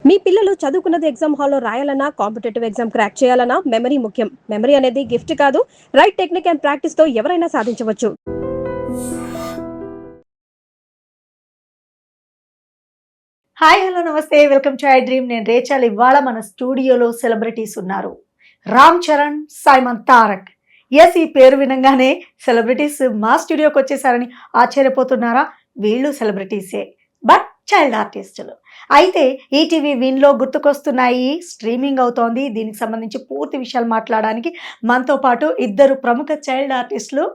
మీ పిల్లలు చదువుకున్నది ఎగ్జామ్ హాల్లో రాయాలన్నా కాంపిటేటివ్ ఎగ్జామ్ క్రాక్ చేయాలన్నా మెమరీ ముఖ్యం. మెమరీ అనేది గిఫ్ట్ కాదు, రైట్ టెక్నిక్ అండ్ ప్రాక్టీస్ తో ఎవరైనా సాధించవచ్చు. హాయ్ హలో నమస్తే, వెల్కమ్ టు ఐ డ్రీమ్. నేను రేచాల్. ఇవాళ మన స్టూడియోలో సెలబ్రిటీస్ ఉన్నారు. రామ్ చరణ్, సైమన్ తారక్. ఎస్, ఈ పేరు వినంగానే సెలబ్రిటీస్ మా స్టూడియోకి వచ్చేసారని ఆశ్చర్యపోతున్నారా? వీళ్ళు సెలబ్రిటీసే, బట్ చైల్డ్ ఆర్టిస్టులు. అయితే ఈటీవీ విన్లో గుర్తుకొస్తున్నాయి స్ట్రీమింగ్ అవుతోంది. దీనికి సంబంధించి పూర్తి విషయాలు మాట్లాడడానికి మనతో పాటు ఇద్దరు ప్రముఖ చైల్డ్ ఆర్టిస్టులు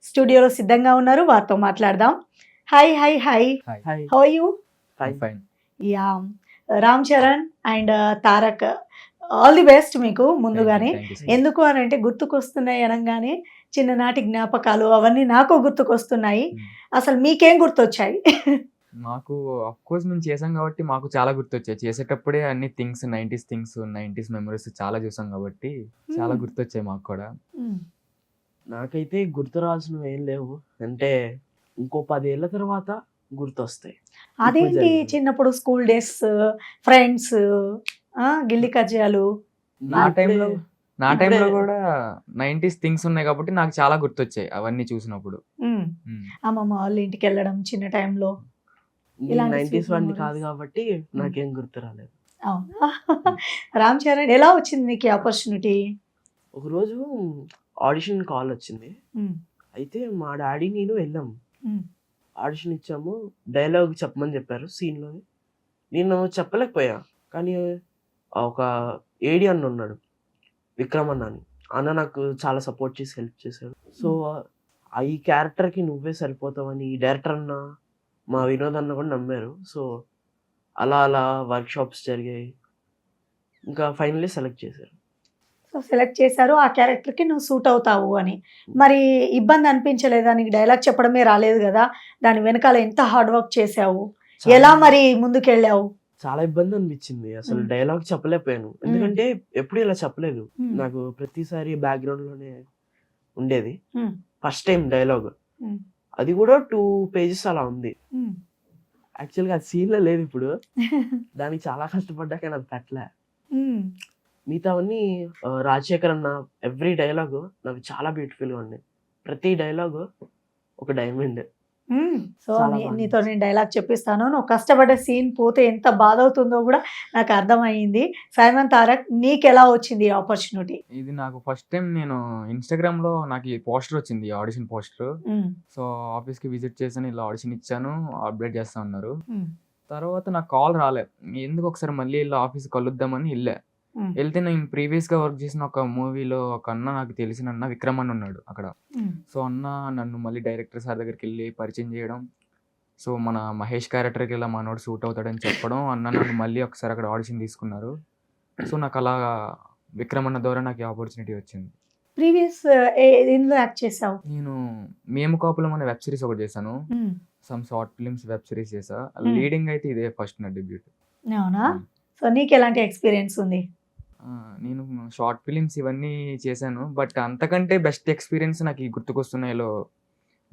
స్టూడియోలో సిద్ధంగా ఉన్నారు. వారితో మాట్లాడదాం. Hi hi hi, how are you? Fine. Ya, Ram Charan and Tarak, all the best మీకు ముందుగానే. ఎందుకు అని అంటే గుర్తుకొస్తున్నాయి అనగానే చిన్ననాటి జ్ఞాపకాలు అవన్నీ నాకు గుర్తుకొస్తున్నాయి. అసలు మీకేం గుర్తొచ్చాయి? మాకు ఆఫ్ కోర్స్ మేము చేసాం కాబట్టి మాకు చాలా గుర్తొచ్చాయి. చేసేటప్పుడే అన్ని థింగ్స్ 90s మెమరీస్ చాలా చూసాం కాబట్టి చాలా గుర్తొచ్చాయి మాకు కూడా. నాకైతే గుర్తు రావాల్సినవి ఏం లేవు, అంటే ఇంకో 10 ఏళ్ళ తర్వాత గుర్తొస్తాయి. అదేంటి, చిన్నప్పుడు స్కూల్ డేస్, ఫ్రెండ్స్, గిల్లి కజ్జాలు. నా టైంలో కూడా 90s థింగ్స్ ఉన్నాయి కాబట్టి నాకు చాలా గుర్తొచ్చాయి అవన్నీ చూసినప్పుడు. అమ్మమ్మ వాళ్ళ ఇంటికి వెళ్ళడం చిన్న టైంలో. ఇలాంటి 90s వాడిని memories. కాదు కాబట్టి నాకేం గుర్తు రాలేదు. అవునా? రామ్ చరణ్, ఎలా వచ్చింది నీకు ఆపర్చునిటీ? ఒకరోజు ఆడిషన్ కాల్ వచ్చింది. అయితే మా డాడీ నేను వెళ్ళాం, ఆడిషన్ ఇచ్చాము. డైలాగ్ చెప్పమని చెప్పారు సీన్లో. నేను చెప్పలేకపోయా, కానీ ఒక ఏడి అన్న ఉన్నాడు, విక్రమ్ అన్న అని. అన్న నాకు చాలా సపోర్ట్ చేసి హెల్ప్ చేశాడు. సో ఈ క్యారెక్టర్కి నువ్వే సరిపోతావని ఈ డైరెక్టర్ అన్న, మా వినోద్ అన్న కూడా నమ్మారు. సో అలా వర్క్షాప్స్ జరిగాయి, ఇంకా ఫైనల్లీ సెలెక్ట్ చేశారు. సో సెలెక్ట్ చేశారు, ఆ క్యారెక్టర్కి నువ్వు సూట్ అవుతావు అని. మరి ఇబ్బంది అనిపించలేదా? నీకు డైలాగ్ చెప్పడమే రాలేదు కదా, దాని వెనకాల ఎంత హార్డ్ వర్క్ చేసావు, ఎలా మరి ముందుకెళ్ళావు? చాలా ఇబ్బంది అనిపించింది. అసలు డైలాగ్ చెప్పలేకపోయాను, ఎందుకంటే ఎప్పుడు ఇలా చెప్పలేదు. నాకు ప్రతిసారి బ్యాక్గ్రౌండ్ లోనే ఉండేది. ఫస్ట్ టైం డైలాగ్, అది కూడా 2 pages అలా ఉంది. యాక్చువల్గా అది సీన్లో లేదు ఇప్పుడు, దానికి చాలా కష్టపడ్డా కానీ అది పెట్టలే. మిగతావన్నీ రాజశేఖర్ అన్న ఎవ్రీ డైలాగ్ నాకు చాలా బ్యూటిఫుల్గా ఉన్నాయి. ప్రతి డైలాగ్ ఒక డైమండ్. సో నీతో నేను డైలాగ్ చెప్పిస్తాను, నువ్వు కష్టపడ్డ సీన్ పోతే ఎంత బాధ అవుతుందో కూడా నాకు అర్థమైంది. సైమన్ తారక్, నీకు ఎలా వచ్చింది ఆపర్చునిటీ? ఇది నాకు ఫస్ట్ టైం నేను ఇన్స్టాగ్రామ్ లో నాకు ఈ పోస్టర్ వచ్చింది, ఆడిషన్ పోస్టర్. సో ఆఫీస్ కి విజిట్ చేశాను, ఇలా ఆడిషన్ ఇచ్చాను, అప్డేట్ చేస్తా ఉన్నారు. తర్వాత నాకు కాల్ రాలే, ఎందుకు ఒకసారి మళ్ళీ ఇలా ఆఫీస్ కలుద్దామని వెళ్తే నేను ప్రీవియస్ గా వర్క్ చేసిన ఒక మూవీలో ఒక అన్న, నాకు తెలిసిన అన్న విక్రమ్ అన్న ఉన్నాడు అక్కడ. సో అన్న నన్ను మళ్ళీ డైరెక్టర్ సార్ దగ్గరికి వెళ్ళి పరిచయం చేయడం, సో మన మహేష్ క్యారెక్టర్కి ఇలా మనోడు సూట్ అవుతాడని చెప్పడం, అన్న నన్ను మళ్ళీ ఒకసారి అక్కడ ఆడిషన్ తీసుకున్నారు. సో నాకు అలా విక్రమ్ అన్న ద్వారా నాకు ఆపర్చునిటీ వచ్చింది. ప్రీవియస్ ఎందులో యాక్ట్ చేసావు? నేను మేము కాపులం అనే వెబ్ సిరీస్ ఒకటి చేశాను, some short films web series చేసా. లీడింగ్ అయితే ఇదే ఫస్ట్ నా డెబ్యూట్. అవునా? సో నీకు ఎలాంటి ఎక్స్పీరియన్స్ ఉంది? నేను షార్ట్ ఫిలిమ్స్ ఇవన్నీ చేశాను, బట్ అంతకంటే బెస్ట్ ఎక్స్పీరియన్స్ నాకు ఈ గుర్తుకొస్తున్నాయిలో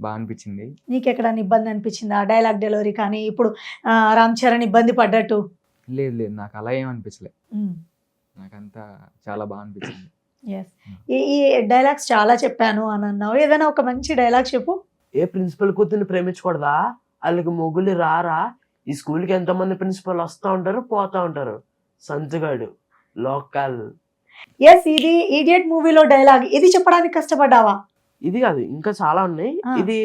బాగా అనిపించింది. నీకు ఎక్కడైనా ఇబ్బంది అనిపించిందా డైలాగ్ డెలివరీ కానీ? ఇప్పుడు రామ్ చరణ్ ఇబ్బంది పడ్డట్టు? లేదు, నాకు అలా ఏం అనిపించలేదు, నాకంతా చాలా బాగా అనిపించింది. ఎస్, ఈ డైలాగ్స్ చాలా చెప్పాను అని అన్నావు, ఏదైనా ఒక మంచి డైలాగ్ చెప్పు. ఏ ప్రిన్సిపల్ కూతుర్ని ప్రేమించకూడదా? వాళ్ళకి మొగుళ్ళు రారా? ఈ స్కూల్కి ఎంతమంది ప్రిన్సిపల్ వస్తూ ఉంటారు పోతా ఉంటారు, సంచుగాడు లోకల్. ఎస్, ఇది ఇడియట్ మూవీలో డైలాగ్, ఇది చెప్పడానికి కష్టపడ్డావా? ఇది కాదు, ఇంకా చాలా ఉన్నాయి. ఇది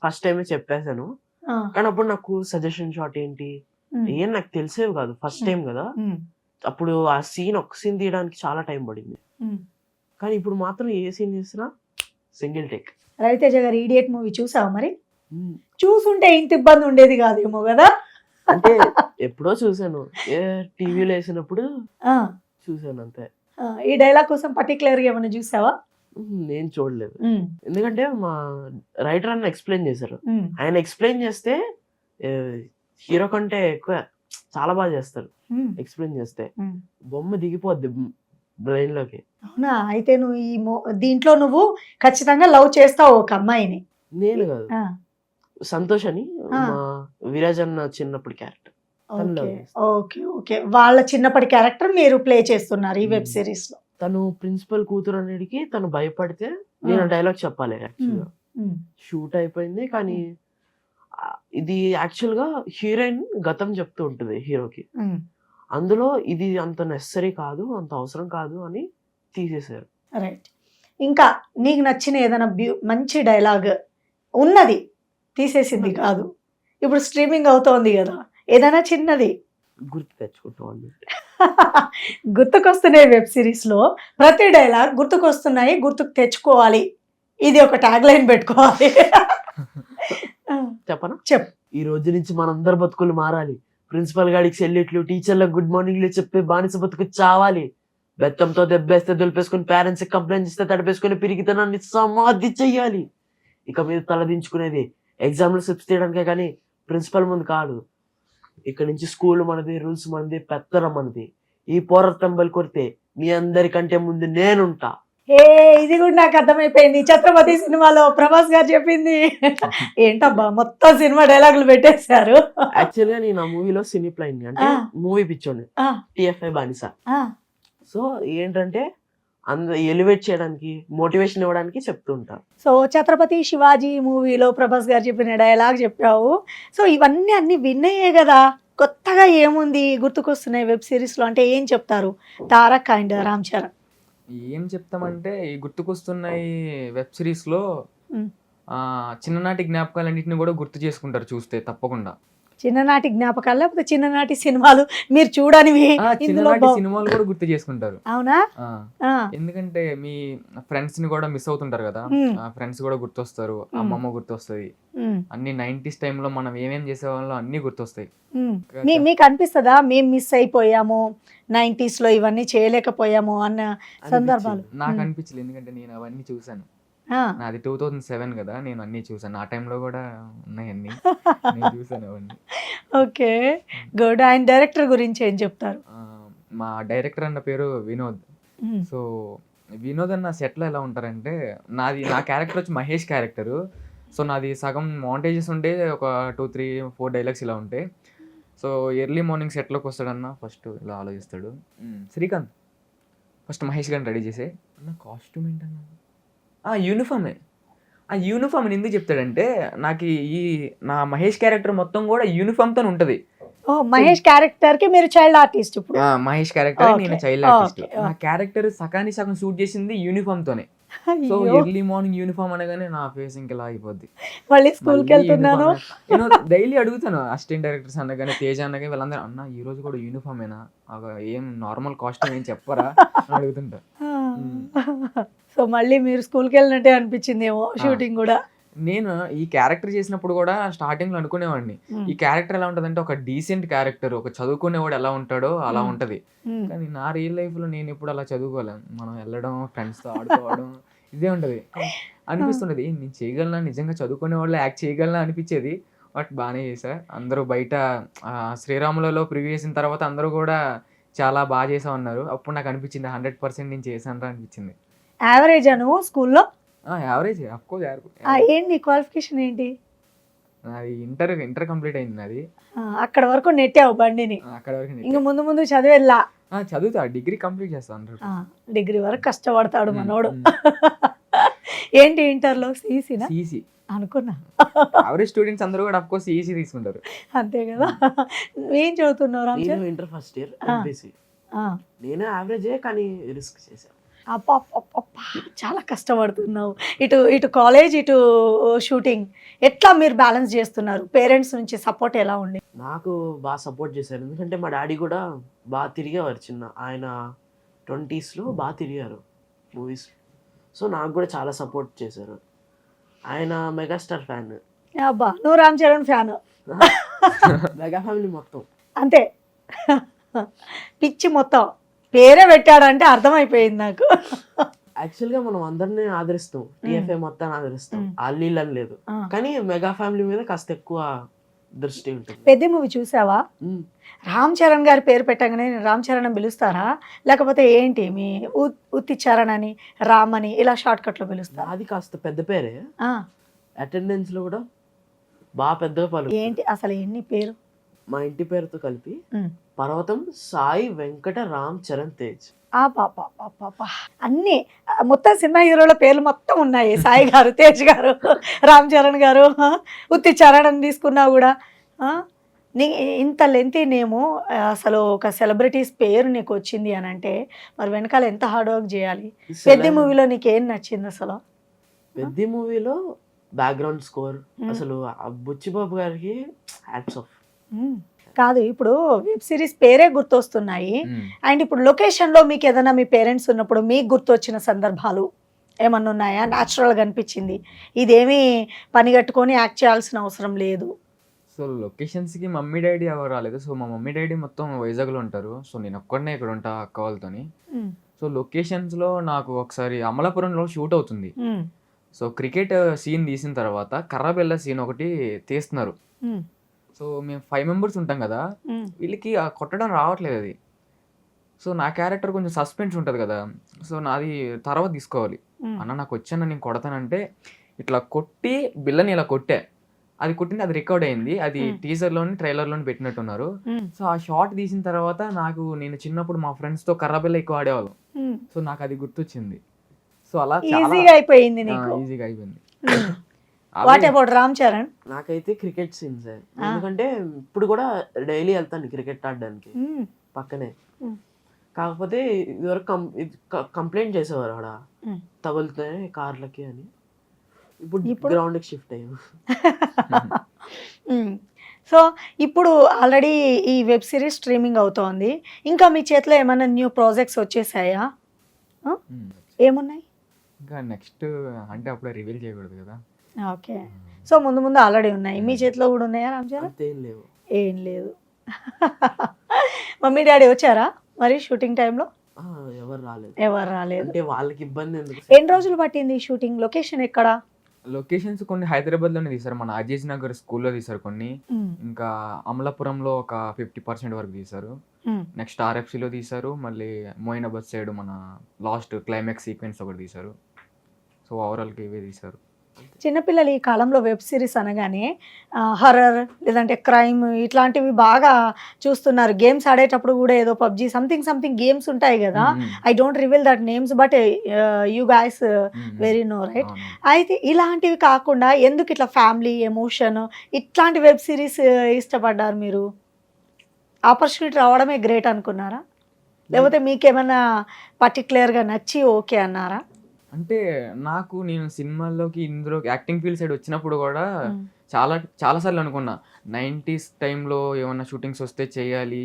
ఫస్ట్ టైమే చెప్పేశాను, కానీ అప్పుడు నాకు సజెషన్ షాట్ ఏంటి ఏం నాకు తెలిసేవి కాదు, ఫస్ట్ టైం కదా. అప్పుడు ఆ ఒక సీన్ తీయడానికి చాలా టైం పడింది, కానీ ఇప్పుడు మాత్రం ఏ సీన్ చేసినా సింగిల్ టేక్. రవితేజ గారి ఇడియట్ మూవీ చూసావా మరి? చూసుంటే ఇంత ఇబ్బంది ఉండేది కాదేమో కదా. అంటే ఎప్పుడో చూసాను, టీవీలో వేసినప్పుడు చూసాను అంతే. ఈ డైలాగ్ కోసం పర్టికులర్ గా ఏమైనా చూసావా? నేను చూడలేదు, ఎందుకంటే మా రైటర్ అన్న ఎక్స్ప్లెయిన్ చేశారు. ఆయన ఎక్స్ప్లెయిన్ చేస్తే హీరో కంటే ఎక్కువ చాలా బాగా చేస్తారు. ఎక్స్ప్లెయిన్ చేస్తే బొమ్మ దిగిపోద్ది బ్రెయిన్ లోకి. అవునా? అయితే నువ్వు దీంట్లో నువ్వు ఖచ్చితంగా లవ్ చేస్తావు ఒక అమ్మాయిని. నేను కాదు, సంతోష్ అని మా విరాజ్ అన్న చిన్నప్పుడు క్యారెక్టర్. తను ఓకే love చేస్తుంది. ఓకే ఓకే వాళ్ళ చిన్నప్పటి క్యారెక్టర్ మీరు ప్లే చేస్తున్నారు ఈ వెబ్ మ్మ్. సిరీస్ లో. తను ప్రిన్సిపల్ కూతురు అనేది తను భయపడితే నేను డైలాగ్ చెప్పాలి యాక్చువల్గా. మ్మ్. షూట్ అయిపోయింది కానీ ఇది యాక్చువల్గా హీరోయిన్ గతం చెప్తూ ఉంటుంది హీరోకి. మ్మ్. అందులో ఇది అంత నెసరీ కాదు, అంత అవసరం కాదు అని తీసేశారు. రైట్. ఇంకా నీకు నచ్చిన ఏదైనా మంచి డైలాగ్ ఉన్నది తీసేసింది కాదు, ఇప్పుడు స్ట్రీమింగ్ అవుతోంది కదా, ఏదైనా చిన్నది గుర్తు తెచ్చుకుంటాం అన్నట్టు. గుర్తుకొస్తున్నాయి వెబ్ సిరీస్ లో ప్రతి డైలాగ్ గుర్తుకొస్తున్నాయి, గుర్తుకు తెచ్చుకోవాలి, ఇది ఒక ట్యాగ్ లైన్ పెట్టుకోవాలి. చెప్పనా? చెప్పు. ఈ రోజు నుంచి మనందరి బతుకులు మారాలి. ప్రిన్సిపల్ గాడికి సెల్యూట్లు, టీచర్లకు గుడ్ మార్నింగ్లు చెప్పే బానిస బతుకు చావాలి. బెత్తంతో దెబ్బేస్తే దులిపేసుకుని పేరెంట్స్ కంప్లైంట్ ఇస్తే తడిపేసుకుని పిరిగితనాన్ని సమాధి చెయ్యాలి. ఇక మీద తలదించుకునేది ఎగ్జామ్లో స్లిప్స్ తీయడానికే కానీ ప్రిన్సిపల్ ముందు కాదు. ఇక్కడ నుంచి స్కూల్ మనది, రూల్స్ మనది, పెత్తనం మనది. ఈ పోరాటం బలి కొడితే మీ అందరికంటే ముందు నేనుంటా. ఏ ఇది కూడా నాకు అర్థమైపోయింది, ఛత్రపతి సినిమాలో ప్రభాస్ గారు చెప్పింది. ఏంటబ్బా మొత్తం సినిమా డైలాగులు పెట్టేశారు. యాక్చువల్గా నేను ఆ మూవీలో సినీ ప్లైన్ అంటే మూవీ పిచ్చోండి, ఆ, టిఎఫ్ఐ బానిస. ఆ, సో ఏంటంటే ఎలివేట్ చేయడానికి, మోటివేషన్ ఇవ్వడానికి చెప్తూ ఉంటారు. సో ఛత్రపతి శివాజీ మూవీలో ప్రభాస్ గారు చెప్పిన డైలాగ్ చెప్పావు. సో ఇవన్నీ అన్ని విన్నయ్యే కదా, కొత్తగా ఏముంది గుర్తుకొస్తున్నాయి వెబ్ సిరీస్లో అంటే ఏం చెప్తారు తారక్ అండ్ రామ్ చరణ్? ఏం చెప్తామంటే ఈ గుర్తుకొస్తున్నాయి వెబ్ సిరీస్లో మ్. చిన్ననాటి జ్ఞాపకాలన్నింటిని కూడా గుర్తు చేసుకుంటారు చూస్తే తప్పకుండా. చిన్ననాటి జ్ఞాపకాలు లేకపోతే చిన్ననాటి సినిమాలు మీరు చూడనివి ఇందులో చిన్ననాటి సినిమాలు కూడా గుర్తు చేసుకుంటారు. అవునా? ఆ, ఆ, ఎందుకంటే మీ ఫ్రెండ్స్ ని కూడా మిస్ అవుతుంటారు కదా, మ్. ఫ్రెండ్స్ కూడా గుర్తొస్తారు, అమ్మమ్మ గుర్తొస్తుంది, ఉమ్, అన్ని 90s టైంలో మనం ఏమేం చేసేవాళ్ళో అన్ని గుర్తొస్తాయి. ఉమ్. మీకు అనిపిస్తుందా మేము మిస్ అయిపోయాము 90s లో ఇవన్నీ చేయలేకపోయాము అన్న సందర్భాలు? నాకు అనిపించలేదు, ఎందుకంటే నేను అవన్నీ చూసాను. ఆ, నాది 2007 కదా, నేను అన్ని చూసాను. ఆ టైంలో కూడా ఉన్నాయన్నీ, నేను చూసాను అవన్నీ. Okay good. ఆయన డైరెక్టర్ గురించి ఏం చెప్తారు? మా డైరెక్టర్ అన్న పేరు వినోద్. ఉమ్, సో వినోద్ అన్న సెట్లో ఎలా ఉంటారంటే, నా క్యారెక్టర్ వచ్చి మహేష్ క్యారెక్టరు. సో నాది సగం మౌంటేజెస్ ఉంటే ఒక 2-3-4 డైలాగ్స్ ఇలా ఉంటాయి. సో ఎర్లీ మార్నింగ్ సెట్లోకి వస్తాడన్న ఫస్ట్ ఇలా ఆలోచిస్తాడు. శ్రీకాంత్ ఫస్ట్ మహేష్ గారిని రెడీ చేసే అన్న కాస్ట్యూమ్ ఏంటన్నా, యూనిఫామే. ఆ యూనిఫామ్ ఎందుకు చెప్తాడంటే, నాకు నా మహేష్ క్యారెక్టర్ మొత్తం కూడా యూనిఫామ్తో ఉంటుంది. ఓ మహేష్ క్యారెక్టర్ కి మీరు చైల్డ్ ఆర్టిస్ట్ ఇప్పుడు? మహేష్ క్యారెక్టర్, Okay, నేను చైల్డ్ ఆర్టిస్ట్. okay, నా క్యారెక్టర్ సగం షూట్ చేసింది యూనిఫామ్ తోనే. సో అయ్యో, ఎర్లీ మార్నింగ్ యూనిఫామ్ అనగానే నా ఫేస్ ఇంకా ఇలా అయిపోద్ది. మళ్ళీ స్కూల్కి వెళ్తున్నాను. నేను డైలీ అడుగుతాను అసిస్టెంట్ డైరెక్టర్స్ అనగానే, తేజ అనగానే వీళ్ళందరూ అన్న ఈ రోజు కూడా యూనిఫామేనా, ఏం నార్మల్ కాస్ట్యూమ్ ఏం చెప్పరా అని అడుగుతుంటా. సో మళ్ళీ మీరు స్కూల్కి వెళ్ళినట్టే అనిపించిందేమో షూటింగ్ కూడా? నేను ఈ క్యారెక్టర్ చేసినప్పుడు కూడా స్టార్టింగ్ లో అనుకునేవాడిని, ఈ క్యారెక్టర్ ఎలా ఉంటదంటే ఒక డీసెంట్ క్యారెక్టర్, ఒక చదువుకునేవాడు ఎలా ఉంటాడో అలా ఉంటది. కానీ నా రియల్ లైఫ్ లో నేను ఎప్పుడు అలా చదువుకోలేను. మనం వెళ్ళడం, ఫ్రెండ్స్ తో ఆడుకోవడం ఇదే ఉంటది. అనిపిస్తుంటది నేను చేయగలనా, నిజంగా చదువుకునే వాళ్ళు యాక్ట్ చేయగలనా అనిపించేది. బట్ బాగానే చేశా. అందరూ బయట శ్రీరాములలో ప్రివ్యూ చేసిన తర్వాత అందరూ కూడా చాలా బాగా చేసావు అన్నారు. అప్పుడు నాకు అనిపించింది 100% నేను చేశాను అనిపించింది. యావరేజ్ అను స్కూల్లో? Average of course. ఏంటి నీ క్వాలిఫికేషన్ ఏంటి? నాది ఇంటర్ కంప్లీట్ అయింది నాది. అక్కడ వరకు నెట్టావు బండిని, అక్కడ వరకు ఇంక ముందు ముందు చదివేలా? చదువుతా, డిగ్రీ కంప్లీట్ చేస్తాను. డిగ్రీ వరకు కష్టపడతాడు మనోడు. ఏంటి ఇంటర్లో సిఈసీనా? సిఈసి అనుకున్నా. యావరేజ్ స్టూడెంట్స్ అందరూ కూడా అఫ్కోర్స్ సిఈసి తీసుకుంటారు. అంతే కదా. ఏం చదువుతున్నావు రామ్ నేను Charan? Inter first year MPC. నేను యావరేజే కానీ రిస్క్ చేశాను. చాలా కష్టపడుతున్నావు. ఇటు కాలేజ్, ఇటు షూటింగ్, ఎట్లా మీరు బ్యాలెన్స్ చేస్తున్నారు? పేరెంట్స్ నుంచి సపోర్ట్ ఎలా ఉంది? నాకు బాగా సపోర్ట్ చేశారు, ఎందుకంటే మా డాడీ కూడా బాగా తిరిగేవారు. ఆయన 20s లో బాగా తిరిగారు మూవీస్. సో నాకు కూడా చాలా సపోర్ట్ చేశారు. ఆయన మెగాస్టార్ ఫ్యాన్. అబ్బా, నువ్వు Ram Charan fan? Mega family మొత్తం అంతే, పిచ్చి మొత్తం. పేరే పెట్టాడంటే అర్థమైపోయింది నాకు. యాక్చువల్గా మనం అందరినీ ఆదరిస్తాం, టీఎఫ్ఐ మొత్తాన్ని ఆదరిస్తాం, అల్లీలని లేదు. కానీ మెగా ఫ్యామిలీ మీద కాస్త ఎక్కువ దృష్టి ఉంటుంది. పెద్ద మూవీ చూసావా? రామ్ చరణ్ గారి పేరు పెట్టగానే నేను రామ్ చరణ్ అని పిలుస్తారా, లేకపోతే ఏంటి మీ ఉత్తి చరణ్ అని, రామ్ అని ఇలా షార్ట్ కట్ లో పిలుస్తారా? అది కాస్త పెద్ద పేరే, అటెండెన్స్ లో కూడా బాగా పెద్దగా పలు. ఏంటి అసలు ఎన్ని పేరు? మా ఇంటి పేరుతో కలిపి ఉమ్. పర్వతం సాయి వెంకట రామ్ చరణ్ తేజ్. ఆ పాప అన్ని మొత్తం సినిమా హీరోల పేర్లు మొత్తం ఉన్నాయి. సాయి గారు, తేజ్ గారు, రామ్ చరణ్ గారు, ఉత్తి చరణ్ అని తీసుకున్నా కూడా ఆ, నీ ఇంత లెంతీ నేము అసలు ఒక సెలబ్రిటీస్ పేరు నీకు వచ్చింది అని అంటే మరి వెనకాల ఎంత హార్డ్ వర్క్ చేయాలి. పెద్ద మూవీలో నీకు ఏం నచ్చింది అసలు? పెద్ద మూవీలో బ్యాక్గ్రౌండ్ స్కోర్ అసలు ఆ బుచ్చిబాబు గారికి హ్యాట్స్ ఆఫ్. కాదు, ఇప్పుడు వెబ్ సిరీస్ పేరే గుర్తొస్తున్నాయి. అండ్ ఇప్పుడు లొకేషన్లో మీకు ఏదైనా మీ పేరెంట్స్ ఉన్నప్పుడు మీకు గుర్తొచ్చిన సందర్భాలు ఏమన్నా ఉన్నాయా? న్యాచురల్గా అనిపించింది, ఇదేమీ పని కట్టుకొని యాక్ట్ చేయాల్సిన అవసరం లేదు. సో లొకేషన్స్కి మమ్మీ డాడీ ఎవరు రాలేదు. సో మా మమ్మీ డాడీ మొత్తం వైజాగ్లో ఉంటారు. సో నేను ఒక్కడనే ఇక్కడ ఉంటా అక్క వాళ్ళతోని. సో లొకేషన్స్లో నాకు ఒకసారి అమలాపురంలో షూట్ అవుతుంది. సో క్రికెట్ సీన్ తీసిన తర్వాత కర్రబెల్ల సీన్ ఒకటి తీస్తున్నారు. సో మేము 5 మెంబర్స్ ఉంటాం కదా, వీళ్ళకి ఆ కొట్టడం రావట్లేదు అది. సో నా క్యారెక్టర్ కొంచెం సస్పెన్స్ ఉంటుంది కదా, సో నాది తర్వాత తీసుకోవాలి. అన్న నాకు వచ్చాను నేను కొడతానంటే ఇట్లా కొట్టి బిల్లని ఇలా కొట్టా. అది కొట్టింది, అది రికార్డ్ అయింది. అది టీజర్లోని ట్రైలర్లోని పెట్టినట్టున్నారు. సో ఆ షార్ట్ తీసిన తర్వాత నేను చిన్నప్పుడు మా ఫ్రెండ్స్తో కర్రబెల్ల ఎక్కువ ఆడేవాళ్ళం. సో నాకు అది గుర్తొచ్చింది. సో అలా ఈజీగా అయిపోయింది నీకు. ఈజీగా అయిపోయింది. What about Ram Charan? నాకైతే క్రికెట్ సీన్స్, ఎందుకంటే ఇప్పుడు కూడా డైలీ వెళ్తాను క్రికెట్ ఆడడానికి పక్కనే. కాకపోతే ఇదివరకు కంప్లైంట్ చేసేవారు అక్కడ తగులుతాయి కార్లకి అని. ఇప్పుడు గ్రౌండ్కి షిఫ్ట్ అయ్యాం. సో ఇప్పుడు ఆల్రెడీ ఈ వెబ్ సిరీస్ స్ట్రీమింగ్ అవుతోంది. ఇంకా మీ చేతిలో ఏమైనా న్యూ ప్రాజెక్ట్స్ వచ్చేసాయా? ఏమున్నాయి ఇంకా నెక్స్ట్ అంటే అప్పుడే రివీల్ చేయకూడదు కదా. ఓకే, సో ముందు ముందు ఆల్రెడీ ఉన్నాయి. మీ చేతిలో కూడా ఉన్నాయా రామ్ చరణ్? అంతేం లేవు. ఏం లేదు. మమ్మీ డాడీ వచ్చారా మరి షూటింగ్ టైంలో? ఎవరు రాలేదు. ఎవరు రాలేదు అంటే వాళ్ళకి ఇబ్బంది ఎందుకు. ఎన్ని రోజులు పట్టింది షూటింగ్? లొకేషన్ ఎక్కడ? లొకేషన్స్ కొన్ని హైదరాబాద్లోనే తీశారు. మన అజీజ్ నగర్ స్కూల్లో తీశారు కొన్ని. ఇంకా అమలాపురంలో ఒక 50% వరకు తీశారు. నెక్స్ట్ ఆర్ఎఫ్సిలో తీశారు. మళ్ళీ మోయినాబాద్ సైడ్ మన లాస్ట్ క్లైమాక్స్ సీక్వెన్స్ ఒకటి తీశారు. సో ఓవరాల్కి ఇవే తీశారు. చిన్నపిల్లలు ఈ కాలంలో వెబ్ సిరీస్ అనగానే హర్రర్ లేదంటే క్రైమ్ ఇట్లాంటివి బాగా చూస్తున్నారు. గేమ్స్ ఆడేటప్పుడు కూడా ఏదో పబ్జీ సంథింగ్ గేమ్స్ ఉంటాయి కదా. I don't reveal that names but you guys very know right. అయితే ఇలాంటివి కాకుండా ఎందుకు ఇట్లా ఫ్యామిలీ ఎమోషన్ ఇట్లాంటి వెబ్ సిరీస్ ఇష్టపడ్డారు మీరు? ఆపర్చునిటీ రావడమే గ్రేట్ అనుకున్నారా, లేకపోతే మీకేమన్నా పర్టికులర్గా నచ్చి ఓకే అన్నారా? అంటే నేను సినిమాల్లోకి ఇందులోకి యాక్టింగ్ ఫీల్డ్ సైడ్ వచ్చినప్పుడు కూడా చాలాసార్లు అనుకున్నా 90s టైంలో ఏమన్నా షూటింగ్స్ వస్తే చేయాలి,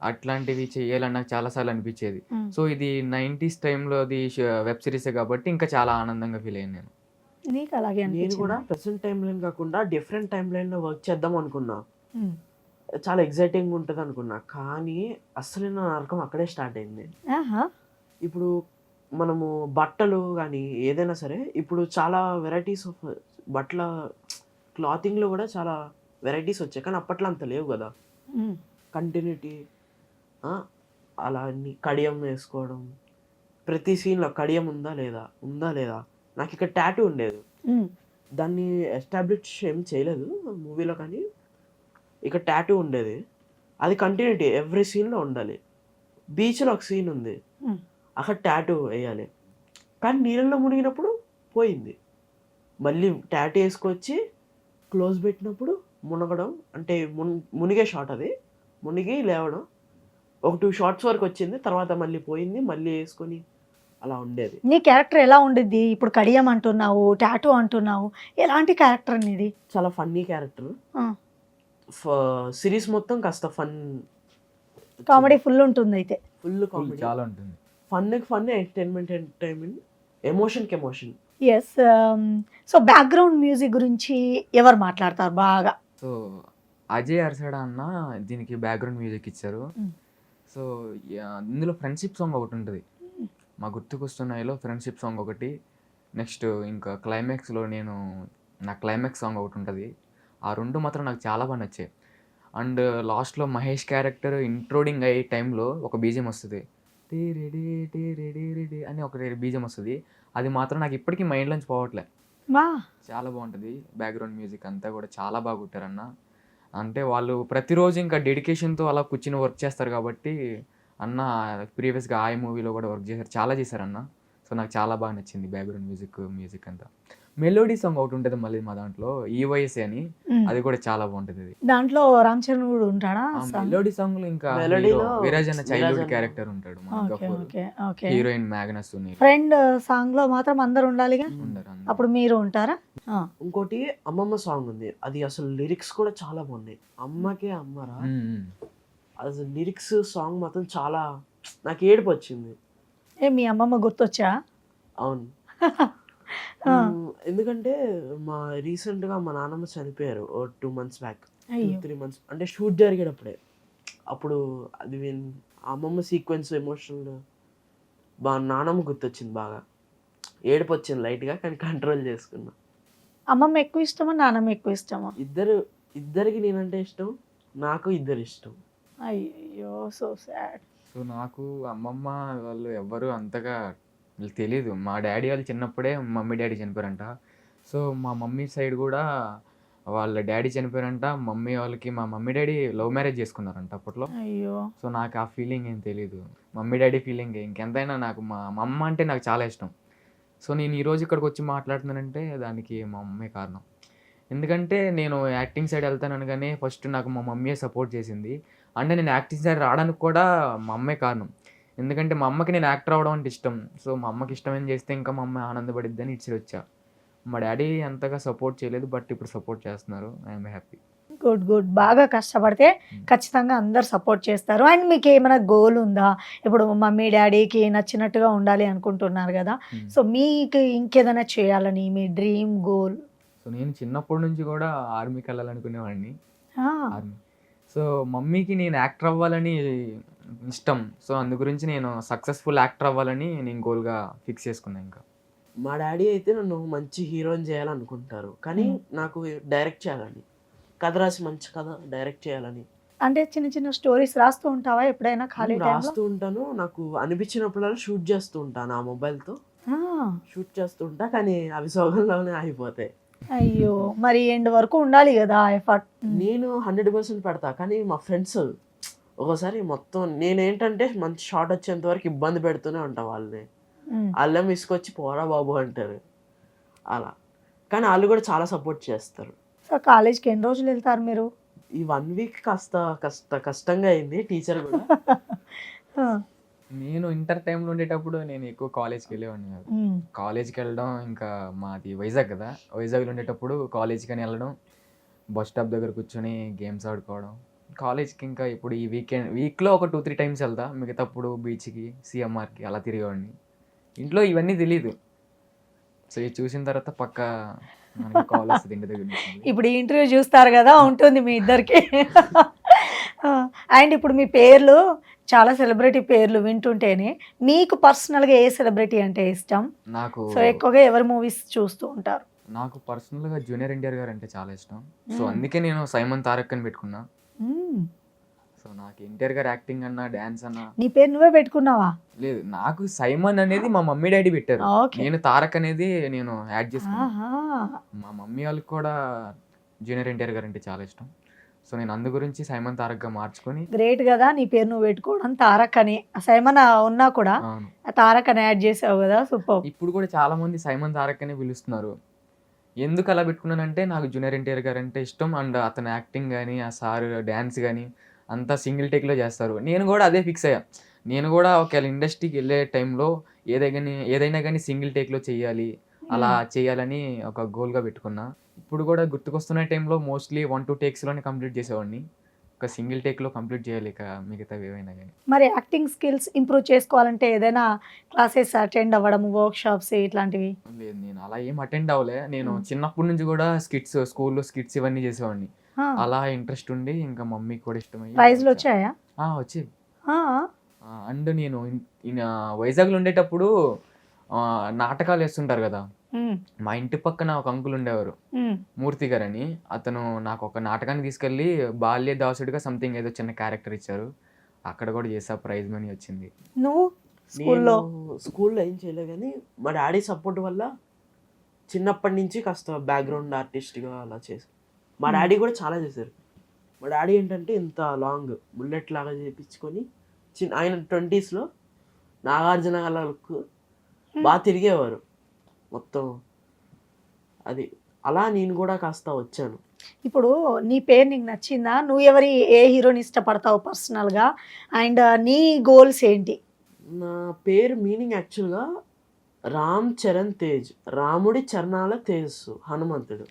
అట్లాంటివి చేయాలని నాకు చాలాసార్లు అనిపించేది. సో ఇది 90s టైంలో అది వెబ్ సిరీసే కాబట్టి ఇంకా చాలా ఆనందంగా ఫీల్ అయ్యాను నేను. నీకు అలాగే నేను కూడా ప్రెసెంట్ టైం లైన్ కాకుండా డిఫరెంట్ టైం లైన్లో వర్క్ చేద్దాం అనుకున్నా. చాలా ఎగ్జైటింగ్ ఉంటుంది అనుకున్నా, కానీ అసలు నా నరకం అక్కడే స్టార్ట్ అయింది. ఇప్పుడు మనము బట్టలు కానీ ఏదైనా సరే ఇప్పుడు చాలా వెరైటీస్ ఆఫ్ బట్టల క్లాతింగ్లో కూడా చాలా వెరైటీస్ వచ్చాయి, కానీ అప్పట్లో అంత లేవు కదా. కంటిన్యూటీ అలా అన్ని కడియం వేసుకోవడం, ప్రతి సీన్లో కడియం ఉందా లేదా. నాకు ఇక్కడ టాటూ ఉండేది, దాన్ని ఎస్టాబ్లిష్ ఏం చేయలేదు మూవీలో, కానీ ఇక్కడ టాటూ ఉండేది. అది కంటిన్యూటీ ఎవ్రీ సీన్లో ఉండాలి. బీచ్లో ఒక సీన్ ఉంది, అక్కడ టాటూ వేయాలి, కానీ నీళ్ళల్లో మునిగినప్పుడు పోయింది. మళ్ళీ టాటూ వేసుకొచ్చి క్లోజ్ పెట్టినప్పుడు మునగడం, అంటే మునిగే షాట్, అది మునిగి లేవడం. ఒక 2 షాట్స్ వరకు వచ్చింది, తర్వాత మళ్ళీ పోయింది, మళ్ళీ వేసుకొని అలా ఉండేది. నీ క్యారెక్టర్ ఎలా ఉండిద్ది? ఇప్పుడు కడియం అంటున్నావు, టాటూ అంటున్నావు, ఎలాంటి క్యారెక్టర్ అనేది? చాలా ఫన్నీ క్యారెక్టర్. సిరీస్ మొత్తం కాస్త ఫన్ కామెడీ ఫుల్ ఉంటుంది. అయితే ఫుల్ కామెడీ చాలా ఉంటుంది. ఫన్ ఎంటర్టైన్మెంట్ ఎమోషన్కి emotion. Yes. So background music గురించి ఎవరు మాట్లాడతారు బాగా? సో అజయ్ అర్సడా అన్న దీనికి బ్యాక్గ్రౌండ్ మ్యూజిక్ ఇచ్చారు. సో ఇందులో ఫ్రెండ్షిప్ సాంగ్ ఒకటి ఉంటుంది, మా గుర్తుకొస్తున్నాయిలో ఫ్రెండ్షిప్ సాంగ్ ఒకటి. నెక్స్ట్ ఇంకా క్లైమాక్స్లో నా క్లైమాక్స్ సాంగ్ ఒకటి ఉంటుంది. ఆ 2 మాత్రం నాకు చాలా బాగా నచ్చాయి. అండ్ లాస్ట్లో మహేష్ క్యారెక్టర్ ఇంట్రోడింగ్ అయ్యే టైంలో ఒక బీజియం వస్తుంది, టీ రెడీ అని ఒక బీజియం వస్తుంది. అది మాత్రం నాకు ఇప్పటికీ మైండ్లోంచి పోవట్లే. చాలా బాగుంటుంది బ్యాక్గ్రౌండ్ మ్యూజిక్ అంతా కూడా చాలా బాగా కొట్టారన్న. అంటే వాళ్ళు ప్రతిరోజు ఇంకా డెడికేషన్తో అలా కూర్చుని వర్క్ చేస్తారు కాబట్టి అన్న ప్రీవియస్గా ఆ మూవీలో కూడా వర్క్ చేశారు, చాలా చేశారు అన్న. సో నాకు చాలా బాగా నచ్చింది బ్యాక్గ్రౌండ్ మ్యూజిక్ అంతా. మెలోడీ సాంగ్ ఒకటి ఉంటుంది మళ్ళీ మా దాంట్లో, ఈ వయసే అని, అది కూడా చాలా బాగుంటుంది. అది దాంట్లో రామ్ చరణ్ కూడా ఉంటాడా? మెలోడీ సాంగ్ లో ఇంకా మెలోడీలో విరాజ్ అన్న చైల్డ్హుడ్ విరాజ్ క్యారెక్టర్ ఉంటాడు, మన okay Gafoor. Okay okay. Heroine మ్యాగ్నస్ సునీల్ ఫ్రెండ్ సాంగ్ లో మాత్రం అందరు ఉండాలిగా, ఉండరు అందరూ. అప్పుడు మీరు ఉంటారా? ఇంకోటి అమ్మమ్మ సాంగ్ ఉంది, అది అసలు లిరిక్స్ కూడా చాలా బాగున్నాయి. అమ్మకే అమ్మరా, అసలు లిరిక్స్ సాంగ్ మాత్రం చాలా నాకు ఏడుపు వచ్చింది. మీ అమ్మమ్మ గుర్తొచ్చా? అవును. ఆ. ఎందుకంటే రీసెంట్ గా మా నాన్నమ్మ చనిపోయారు 2 months బ్యాక్, అయ్యో. 3 months, అంటే షూట్ జరిగేటప్పుడే. అప్పుడు అది అమ్మమ్మ సీక్వెన్స్ ఎమోషనల్ నాన్నమ్మ గుర్తొచ్చింది, బాగా ఏడుపు వచ్చింది లైట్ గా, కానీ కంట్రోల్ చేసుకున్నా. అమ్మమ్మ ఎక్కువ ఇష్టమా నాన్నమ్మ ఎక్కువ ఇష్టమా? ఇద్దరికి నేనంటే ఇష్టం, నాకు ఇద్దరు ఇష్టం. అయ్యో సో సాడ్. సో నాకు అమ్మమ్మ వాళ్ళు ఎవ్వరు అంతగా తెలీదు. మా డాడీ వాళ్ళు చిన్నప్పుడే మమ్మీ డాడీ చనిపోయారంట. సో మా మమ్మీ సైడ్ కూడా వాళ్ళ డాడీ చనిపోయారంట. మమ్మీ వాళ్ళకి మా మమ్మీ డాడీ లవ్ మ్యారేజ్ చేసుకున్నారంట అప్పట్లో. అయ్యో. సో నాకు ఆ ఫీలింగ్ ఏం తెలీదు, మమ్మీ డాడీ ఫీలింగ్ ఇంకెంతైనా నాకు మా అమ్మ అంటే నాకు చాలా ఇష్టం. సో నేను ఈరోజు ఇక్కడికి వచ్చి మాట్లాడుతున్నానంటే దానికి మా మమ్మీ కారణం. ఎందుకంటే నేను యాక్టింగ్ సైడ్ వెళ్తాను అనగానే ఫస్ట్ నాకు మా మమ్మీయే సపోర్ట్ చేసింది. అంటే నేను యాక్టింగ్ సైడ్ రావడానికి కూడా మా అమ్మే కారణం. ఎందుకంటే మా అమ్మకి నేను యాక్టర్ అవ్వడం అంటే ఇష్టం. సో మా అమ్మకి ఇష్టమేం చేస్తే ఇంకా మా అమ్మ ఆనందపడిద్ది అని ఇచ్చి వచ్చా. మా డాడీ అంతగా సపోర్ట్ చేయలేదు, బట్ ఇప్పుడు సపోర్ట్ చేస్తున్నారు. I'm happy. Good good. బాగా కష్టపడితే ఖచ్చితంగా అందరు సపోర్ట్ చేస్తారు. అండ్ మీకు ఏమైనా గోల్ ఉందా? ఇప్పుడు మమ్మీ డాడీకి నచ్చినట్టుగా ఉండాలి అనుకుంటున్నారు కదా, సో మీకు ఇంకేదైనా చేయాలని మీ డ్రీమ్ గోల్? సో నేను చిన్నప్పటి నుంచి కూడా ఆర్మీకి వెళ్ళాలనుకునేవాడిని, ఆర్మీ. సో మమ్మీకి నేను యాక్టర్ అవ్వాలని ఇష్టం. సో అందు గురించి నేను సక్సెస్ఫుల్ యాక్టర్ అవ్వాలని నేను గోల్గా ఫిక్స్ చేసుకున్నాను. ఇంకా మా డాడీ అయితే నన్ను మంచి హీరోయిన్ చేయాలనుకుంటారు, కానీ నాకు డైరెక్ట్ చేయాలని, కథ రాసి మంచి కథ డైరెక్ట్ చేయాలని. అంటే చిన్న చిన్న స్టోరీస్ రాస్తూ ఉంటావా ఎప్పుడైనా ఖాళీ టైంలో? రాస్తూ ఉంటాను, నాకు అనిపించినప్పుడల్లా షూట్ చేస్తూ ఉంటాను, ఆ మొబైల్తో షూట్ చేస్తూ ఉంటా, కానీ అవి సోగంలోనే ఆగిపోతాయి. అయ్యో, మరి ఎండ్ వరకు ఉండాలి కదా ఎఫర్ట్. నేను 100% పెడతా, కానీ మా ఫ్రెండ్స్ ఒకసారి మొత్తం నేనేంటంటే మంచి షాట్ వచ్చేంత వరకు ఇబ్బంది పెడుతూనే ఉంటా వాళ్ళని. వాళ్ళే తీసుకొచ్చి పోరా బాబు అంటారు అలా, కానీ వాళ్ళు కూడా చాలా సపోర్ట్ చేస్తారు. సో కాలేజ్కి ఎన్ని రోజులు వెళ్తారు మీరు? ఈ 1 week కష్టంగా అయింది, టీచర్ కూడా. నేను ఇంటర్ టైంలో ఉండేటప్పుడు నేను ఎక్కువ కాలేజ్కి వెళ్ళేవాడిని కాదు. కాలేజ్కి వెళ్ళడం ఇంకా మాది వైజాగ్ కదా, వైజాగ్లో ఉండేటప్పుడు కాలేజ్కి అని వెళ్ళడం, బస్ స్టాప్ దగ్గర కూర్చొని గేమ్స్ ఆడుకోవడం. కాలేజ్కి ఇంకా ఇప్పుడు ఈ వీక్లో ఒక 2-3 times వెళ్తా, మిగతాప్పుడు బీచ్కి, సిఎంఆర్కి అలా తిరిగేవాడిని. ఇంట్లో ఇవన్నీ తెలీదు. సో ఇది చూసిన తర్వాత పక్క కాల్ వస్తుంది ఇంటి దగ్గర నుంచి. ఇప్పుడు ఈ ఇంటర్వ్యూ చూస్తారు కదా, ఉంటుంది మీ ఇద్దరికి. అండ్ ఇప్పుడు మీ పేర్లు చాలా సెలబ్రిటీ పేర్లు వింటుంటేనే మీకు పర్సనల్గా ఏ సెలబ్రిటీ అంటే ఇష్టం? నాకు సో ఎక్కువగా ఎవరి మూవీస్ చూస్తూ ఉంటారు? నాకు పర్సనల్గా జూనియర్ ఎన్టీఆర్ గారు అంటే చాలా ఇష్టం. సో అందుకే నేను సైమన్ తారక్ అని పెట్టుకున్నా. సో నాకు ఎన్టీఆర్ గారు యాక్టింగ్ అన్నా డాన్స్ అన్నా. నీ పేరు నువ్వే పెట్టుకున్నావా? లేదు, నాకు సైమన్ అనేది మా మమ్మీ డాడీ పెట్టారు, నేను తారక్ అనేది నేను యాడ్ చేసుకున్నా. మా మమ్మీ వాళ్ళకి కూడా జూనియర్ ఎన్టీఆర్ గారు అంటే చాలా ఇష్టం. సో నేను అందు గురించి సైమన్ తారక్ గా మార్చుకొని. గ్రేట్ కదా నీ పేరు నువ్వు పెట్టుకోవడం, తారక్ అని. సైమన్ ఉన్నా కూడా తారక్ అని యాడ్ చేసావు కదా, సూపర్. ఇప్పుడు కూడా చాలా మంది సైమన్ తారక్ అని పిలుస్తున్నారు. ఎందుకు అలా పెట్టుకున్నానంటే నాకు జూనియర్ ఎన్టీఆర్ గారు అంటే ఇష్టం. అండ్ అతను యాక్టింగ్ కానీ ఆ సార్ డ్యాన్స్ కానీ అంతా సింగిల్ టేక్లో చేస్తారు. నేను కూడా అదే ఫిక్స్ అయ్యా. నేను కూడా ఒకవేళ ఇండస్ట్రీకి వెళ్ళే టైంలో ఏదైనా కానీ సింగిల్ టేక్లో చేయాలి, అలా చేయాలని ఒక గోల్గా పెట్టుకున్నా. ఇప్పుడు కూడా గుర్తుకొస్తున్న టైంలో మోస్ట్లీ 1-2 takesలోనే కంప్లీట్ చేసేవాడిని. ఒక సింగిల్ టేక్లో కంప్లీట్ చేయాలి ఇక మిగతావి ఏవైనా కానీ. మరి యాక్టింగ్ స్కిల్స్ ఇంప్రూవ్ చేసుకోవాలంటే ఏదైనా క్లాసెస్ అటెండ్ అవ్వడం, వర్క్ షాప్స్ ఇట్లాంటివి? లేదు, నేను అలా ఏం అటెండ్ అవ్వలే. నేను చిన్నప్పటి నుంచి కూడా స్కూల్లో స్కిట్స్ ఇవన్నీ చేసేవాడిని. అలా ఇంట్రెస్ట్ ఉండి ఇంకా మమ్మీకి కూడా ఇష్టమయ్యి. ప్రైజ్లు వచ్చాయా? వచ్చేవి. అండ్ నేను వైజాగ్లో ఉండేటప్పుడు నాటకాలు వేస్తుంటారు కదా, మా ఇంటి పక్కన ఒక అంకుల్ ఉండేవారు, మూర్తి గారు అని. అతను నాకు ఒక నాటకానికి తీసుకెళ్ళి బాల్య దాసుడిగా సంథింగ్ ఏదో చిన్న క్యారెక్టర్ ఇచ్చారు. అక్కడ కూడా చేసా, ప్రైజ్ మనీ వచ్చింది. నువ్వు స్కూల్లో ఏం చేయలేదు, కానీ మా డాడీ సపోర్ట్ వల్ల చిన్నప్పటి నుంచి కాస్త బ్యాక్గ్రౌండ్ ఆర్టిస్ట్గా అలా చేశాను. మా డాడీ కూడా చాలా చేశారు. మా డాడీ ఏంటంటే ఇంత లాంగ్ బుల్లెట్ లాగా చేయించుకొని ఆయన 20s నాగార్జున గల లుక్ బాగా తిరిగేవారు మొత్తం. అది అలా నేను కూడా కాస్త వచ్చాను. ఇప్పుడు నీ పేరు నీకు నచ్చిందా? నువ్వు ఏ హీరోని ఇష్టపడతావు పర్సనల్గా? అండ్ నీ గోల్స్ ఏంటి? నా పేరు మీనింగ్ యాక్చువల్గా రామ్ చరణ్ తేజ్, రాముడి చరణాల తేజస్సు, హనుమంతుడు.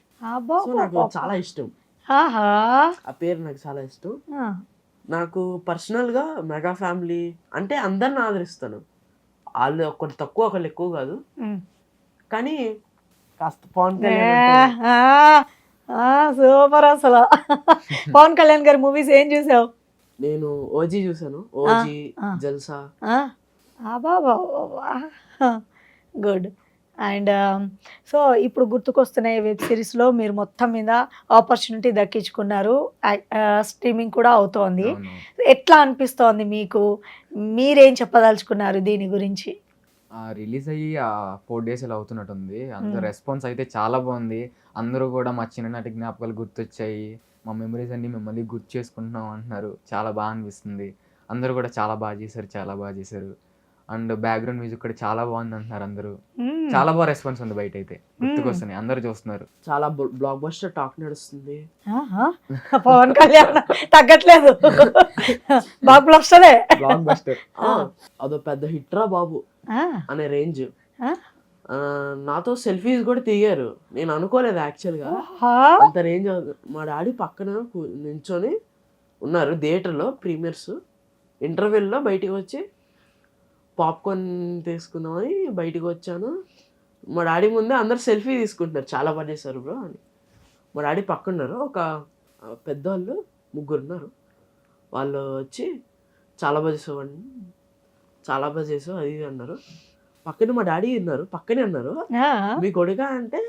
సో నాకు చాలా ఇష్టం ఆ పేరు, నాకు చాలా ఇష్టం. నాకు పర్సనల్గా మెగా ఫ్యామిలీ అంటే అందరిని ఆదరిస్తాను. వాళ్ళు ఒకటి తక్కువ ఒకళ్ళు ఎక్కువ కాదు, కానీ కాస్త పవన్ కళ్యాణ్ సూపర్. అసలు పవన్ కళ్యాణ్ గారి మూవీస్ ఏం చూసావు? నేను ఓజీ చూసాను, OG, Jalsa. Good. And so ఇప్పుడు గుర్తుకొస్తున్నాయి వెబ్ సిరీస్లో మీరు మొత్తం మీద ఆపర్చునిటీ దక్కించుకున్నారు, స్ట్రీమింగ్ కూడా అవుతోంది. ఎట్లా అనిపిస్తోంది మీకు? మీరేం చెప్పదలుచుకున్నారు దీని గురించి? రిలీజ్ అయ్యి 4 days ఇలా అవుతున్నట్టుంది. అందరూ రెస్పాన్స్ అయితే చాలా బాగుంది. అందరూ కూడా మా చిన్ననాటి జ్ఞాపకాలు గుర్తొచ్చాయి, మా మెమరీస్ అన్ని మిమ్మల్ని గుర్తు చేసుకుంటున్నాం అంటున్నారు. చాలా బాగా అనిపిస్తుంది. అందరూ కూడా చాలా బాగా చేశారు, చాలా బాగా చేశారు. అండ్ బ్యాక్గ్రౌండ్ మ్యూజిక్ కూడా చాలా బాగుంది అంటున్నారు అందరూ. చాలా బాగా రెస్పాన్స్ ఉంది, బయట అయితే గుర్తుకొస్తున్నాయి, అందరూ చూస్తున్నారు. చాలా బ్లాక్ బస్టర్ టాక్ నడుస్తుంది. పవన్ కళ్యాణ్ తగ్గట్లేదు, బ్లాక్ బస్టరే. బ్లాక్ బస్టర్ అదో పెద్ద హిట్ రా బాబు అనే రేంజ్. నాతో సెల్ఫీస్ కూడా దిగారు, నేను అనుకోలేదు యాక్చువల్గా అంత రేంజ్. మా డాడీ పక్కన నించొని ఉన్నారు థియేటర్లో, ప్రీమియర్స్ ఇంటర్వెల్లో బయటికి వచ్చి పాప్కార్న్ తీసుకుందామని బయటికి వచ్చాను. మా డాడీ ముందే అందరు సెల్ఫీ తీసుకుంటున్నారు, చాలా బాగా చేశారు బ్రో అని. మా డాడీ పక్కన ఉన్నారు, ఒక పెద్దవాళ్ళు 3 ఉన్నారు. వాళ్ళు వచ్చి చాలా బాగా చేసావండి, చాలా బాగా చేసావు అది ఇది అన్నారు. పక్కన మా డాడీ ఉన్నారు, పక్కనే అన్నారు, మీ కొడుక అంటే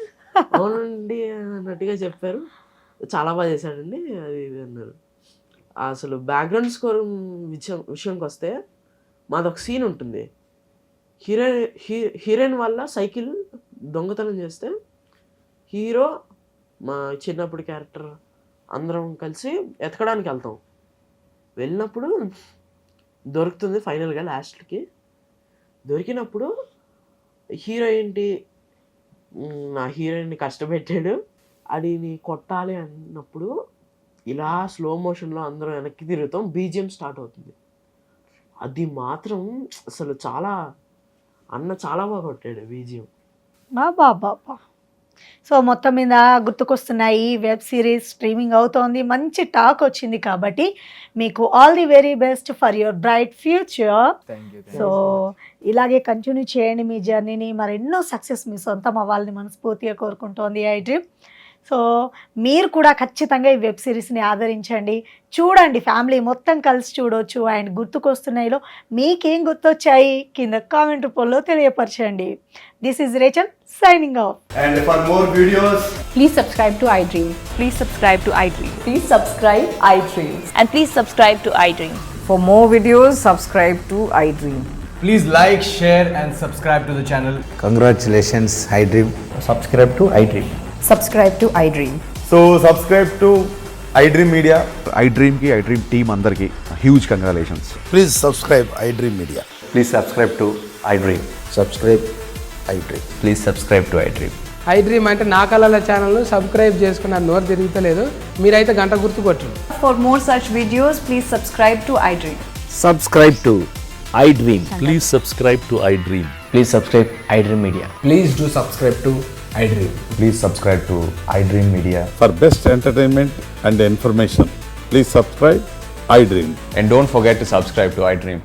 అవునండి అన్నట్టుగా చెప్పారు. చాలా బాగా చేశాడండి అది ఇది అన్నారు. అసలు బ్యాక్గ్రౌండ్ స్కోర్ విషయంకి వస్తే మాదొక సీన్ ఉంటుంది. హీరోయిన్ వల్ల సైకిల్ దొంగతనం చేస్తే హీరో, మా చిన్నప్పుడు క్యారెక్టర్ అందరం కలిసి ఎతకడానికి వెళ్తాం. వెళ్ళినప్పుడు దొరుకుతుంది ఫైనల్గా లాస్ట్కి. దొరికినప్పుడు హీరో ఏంటి, నా హీరోయిన్ని కష్టపెట్టాడు, అడిని కొట్టాలి అన్నప్పుడు ఇలా స్లో మోషన్లో అందరం వెనక్కి తిరుగుతాం, బీజిఎం స్టార్ట్ అవుతుంది. అది మాత్రం అసలు చాలా చాలా బాగా కొట్టాడు బీజిఎం. బాబా. సో మొత్తం మీద గుర్తుకొస్తున్నాయి వెబ్ సిరీస్ స్ట్రీమింగ్ అవుతోంది, మంచి టాక్ వచ్చింది. కాబట్టి మీకు all the very best for your bright future. So ఇలాగే కంటిన్యూ చేయండి మీ జర్నీని, మరెన్నో సక్సెస్ మీ సొంతం అవ్వాలని మనస్ఫూర్తిగా కోరుకుంటోంది ఐ డ్రీమ్. సో మీరు కూడా ఖచ్చితంగా ఈ వెబ్ సిరీస్ని ఆదరించండి, చూడండి, ఫ్యామిలీ మొత్తం కలిసి చూడవచ్చు. అండ్ గుర్తుకొస్తున్నాయిలో మీకేం గుర్తొచ్చాయి కింద కామెంట్ రూపంలో తెలియపరచండి. This is Rachel signing off. And for more videos, Please subscribe to iDream. Please subscribe to iDream. Please subscribe iDream. And please subscribe to iDream. For more videos, subscribe to iDream. please like, share and subscribe to the channel. Congratulations, iDream. Subscribe to iDream. Subscribe to iDream. So subscribe to iDream Media. iDream team andarki huge congratulations. Please subscribe iDream Media. Please subscribe to iDream. Subscribe iDream. Please subscribe to iDream. iDream అంటే నా కళల ఛానల్ను subscribe చేసుకున్న నోరు తిరుగుతలేదు, మీరైతే గంట గుర్తు కొట్టండి. For more such videos, please subscribe to iDream. Subscribe to iDream. Please subscribe to iDream. Please subscribe iDream Media. Please do subscribe to iDream. Please subscribe to iDream Media. For best entertainment and information, please subscribe iDream. And don't forget to subscribe to iDream.